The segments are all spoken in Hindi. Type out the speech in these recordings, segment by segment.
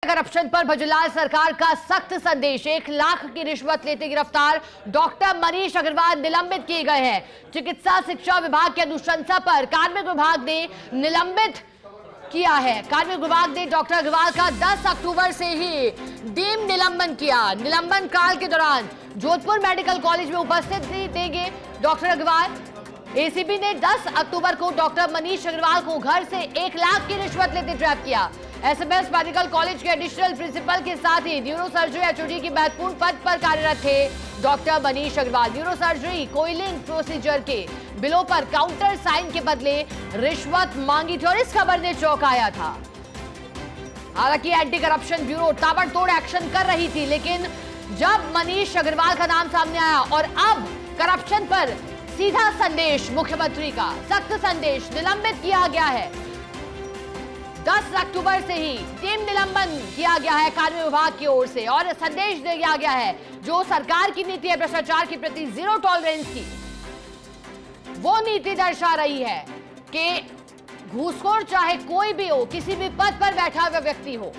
करप्शन पर भजनलाल सरकार का सख्त संदेश। 1 लाख की रिश्वत लेते गिरफ्तार डॉक्टर मनीष अग्रवाल निलंबित किए गए हैं। चिकित्सा शिक्षा विभाग की अनुशंसा पर कार्मिक विभाग ने निलंबित किया है। कार्मिक विभाग ने डॉक्टर अग्रवाल का 10 अक्टूबर से ही डीम निलंबन किया। निलंबन काल के दौरान जोधपुर मेडिकल कॉलेज में उपस्थित देंगे डॉक्टर अग्रवाल। एसीबी ने 10 अक्टूबर को डॉक्टर मनीष अग्रवाल को घर से 1 लाख की रिश्वत लेते ट्रैप किया। एसएमएस मेडिकल कॉलेज के एडिशनल प्रिंसिपल के साथ ही न्यूरो सर्जरी एचओडी की महत्वपूर्ण पद पर कार्यरत थे doctor Manish Agarwal. Neuro surgery coiling procedure के बिलों पर काउंटर साइन के बदले रिश्वत मांगी थी और इस खबर ने चौंकाया था। हालांकि एंटी करप्शन ब्यूरो ताबड़तोड़ एक्शन कर रही थी, लेकिन जब मनीष अग्रवाल का नाम सामने आया और अब करप्शन पर सीधा संदेश मुख्यमंत्री का सख्त संदेश, निलंबित किया गया है। 10 अक्टूबर से ही टीम निलंबन किया गया है कार्मिक विभाग की ओर से और संदेश दिया गया है जो सरकार की नीति है भ्रष्टाचार के प्रति जीरो टॉलरेंस की, वो नीति दर्शा रही है कि घूसखोर चाहे कोई भी हो, किसी भी पद पर बैठा हुआ व्यक्ति हो,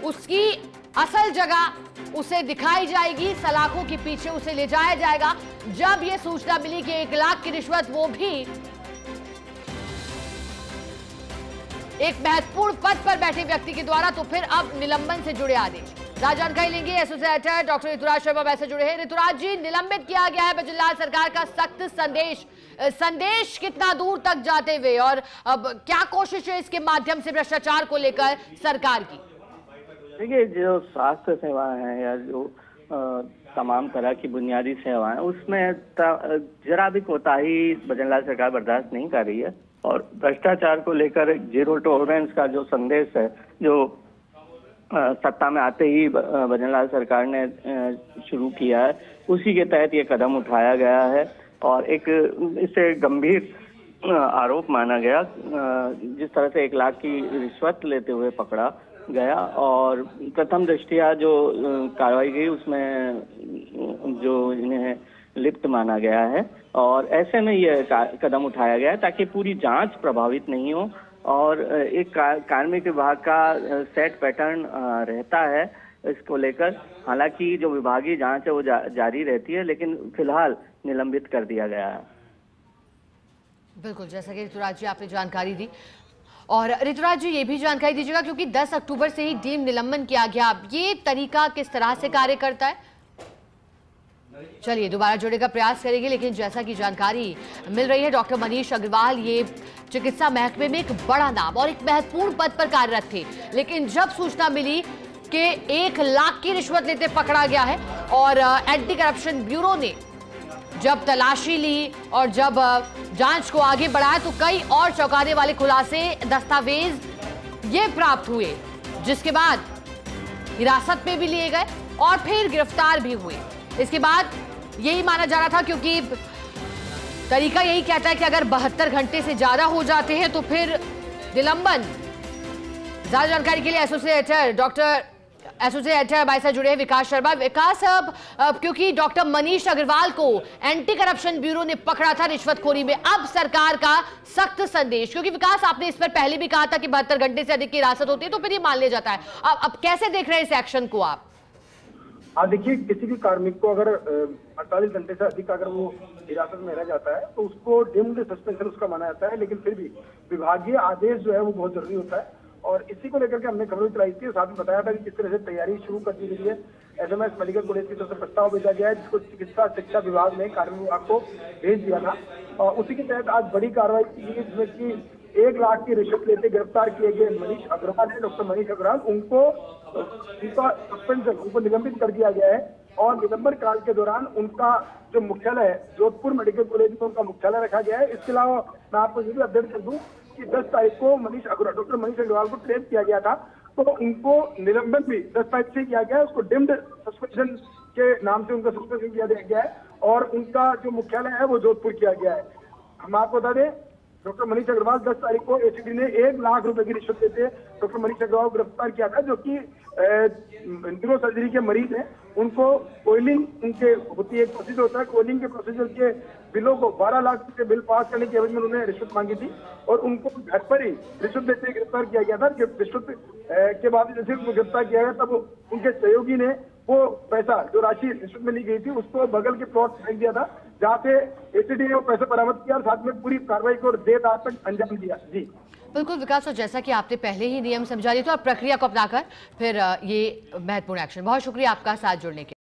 उसकी असल जगह उसे दिखाई जाएगी, सलाखों के पीछे उसे ले जाया जाएगा। जब यह सूचना मिली कि 1 लाख की रिश्वत वो भी एक महत्वपूर्ण पद पर बैठे व्यक्ति के द्वारा, तो फिर अब निलंबन से जुड़े आदेश। जानकारी लेंगे एसोसिएट डॉक्टर ऋतुराज शर्मा वैसे जुड़े हैं। ऋतुराज जी, निलंबित किया गया है भजनलाल सरकार का सख्त संदेश कितना दूर तक जाते हुए और अब क्या कोशिश है इसके माध्यम से भ्रष्टाचार को लेकर सरकार की? देखिए, जो स्वास्थ्य सेवाएं हैं या जो तमाम तरह की बुनियादी सेवाएं, उसमें जरा भी कोताही भजनलाल सरकार बर्दाश्त नहीं कर रही है और भ्रष्टाचार को लेकर जीरो टॉलरेंस का जो संदेश है, जो सत्ता में आते ही भजनलाल सरकार ने शुरू किया है, उसी के तहत ये कदम उठाया गया है और एक इसे गंभीर आरोप माना गया। जिस तरह से 1 लाख की रिश्वत लेते हुए पकड़ा गया और प्रथम दृष्टया जो कार्रवाई गई उसमें जो इन्हें लिप्त माना गया है और ऐसे में यह कदम उठाया गया है ताकि पूरी जांच प्रभावित नहीं हो और एक कार्मिक विभाग का सेट पैटर्न रहता है इसको लेकर। हालांकि जो विभागीय जांच है वो जारी रहती है, लेकिन फिलहाल निलंबित कर दिया गया है। बिल्कुल, जैसा कि ऋतुराज जी आपने जानकारी दी और ऋतुराज जी ये भी जानकारी दीजिएगा क्योंकि 10 अक्टूबर से ही डीम निलंबन किया गया, ये तरीका किस तरह से कार्य करता है? चलिए दोबारा जोड़ने का प्रयास करेंगे, लेकिन जैसा कि जानकारी मिल रही है डॉक्टर मनीष अग्रवाल ये चिकित्सा महकमे में एक बड़ा नाम और एक महत्वपूर्ण पद पर कार्यरत थे, लेकिन जब सूचना मिली कि 1 लाख की रिश्वत लेते पकड़ा गया है और एंटी करप्शन ब्यूरो ने जब तलाशी ली और जब जांच को आगे बढ़ाया तो कई और चौंकाने वाले खुलासे, दस्तावेज ये प्राप्त हुए, जिसके बाद हिरासत में भी लिए गए और फिर गिरफ्तार भी हुए। इसके बाद यही माना जा रहा था, क्योंकि तरीका यही कहता है कि अगर 72 घंटे से ज्यादा हो जाते हैं तो फिर निलंबन। ज्यादा जानकारी के लिए एसोसिएट हमारे साथ जुड़े हैं विकास शर्मा। विकास, अब क्योंकि डॉक्टर मनीष अग्रवाल को एंटी करप्शन ब्यूरो ने पकड़ा था रिश्वतखोरी में, अब सरकार का सख्त संदेश, क्योंकि विकास आपने इस पर पहले भी कहा था कि 72 घंटे से अधिक की हिरासत होती है तो फिर ये मान लिया जाता है, अब कैसे देख रहे हैं इस एक्शन को आप? हाँ, देखिए, किसी भी कार्मिक को अगर 48 घंटे से अधिक अगर वो हिरासत में रह जाता है तो उसको डिम्ड सस्पेंशन उसका माना जाता है, लेकिन फिर भी विभागीय आदेश जो है वो बहुत जरूरी होता है और इसी को लेकर के हमने खबर चलाई थी। साथ में बताया था कि किस तरह से तैयारी शुरू कर दी गई है। एसएमएस मेडिकल कॉलेज की तरफ से प्रस्ताव भेजा गया है जिसको चिकित्सा शिक्षा विभाग ने कार्मिक विभाग को भेज दिया था और उसी के तहत आज बड़ी कार्रवाई की गई जिसमें कि 1 लाख की रिश्वत लेते गिरफ्तार किए गए मनीष अग्रवाल है, डॉक्टर मनीष अग्रवाल, उनका सस्पेंशन, उनको निलंबित कर दिया गया है और निलंबन काल के दौरान उनका जो मुख्यालय है जोधपुर मेडिकल कॉलेज में उनका मुख्यालय रखा गया है। इसके अलावा मैं आपको ये भी अपडेट कर दूं कि 10 तारीख को डॉक्टर मनीष अग्रवाल को ट्रेन किया गया था तो उनको निलंबन भी 10 तारीख से किया गया है। उसको डिम्ड सस्पेंशन के नाम से उनका सस्पेंशन किया गया है और उनका जो मुख्यालय है वो जोधपुर किया गया है। हम आपको बता दें डॉक्टर मनीष अग्रवाल 10 तारीख को एसीडी ने 1 लाख रुपए की रिश्वत देते डॉक्टर मनीष अग्रवाल को गिरफ्तार किया था, जो कि न्यूरो सर्जरी के मरीज हैं। उनको कोयलिंग उनके होती है, एक प्रोसीजर होता है, कोयलिंग के प्रोसीजर के बिलों को 12 लाख के बिल पास करने की एवज में उन्होंने रिश्वत मांगी थी और उनको घर पर ही रिश्वत देते हुए गिरफ्तार किया गया था। रिश्वत के बाद जैसे उनको गिरफ्तार किया गया तब उनके सहयोगी ने वो पैसा, जो राशि रिश्वत में ली गई थी, उसको बगल के प्लॉट फेंक दिया था, जहाँ पे एसीडी ने वो पैसा बरामद किया और साथ में पूरी कार्रवाई को देर रात तक अंजाम दिया। जी बिल्कुल विकास, और जैसा कि आपने पहले ही नियम समझा दिए थे और प्रक्रिया को अपनाकर फिर ये महत्वपूर्ण एक्शन। बहुत शुक्रिया आपका साथ जुड़ने के लिए।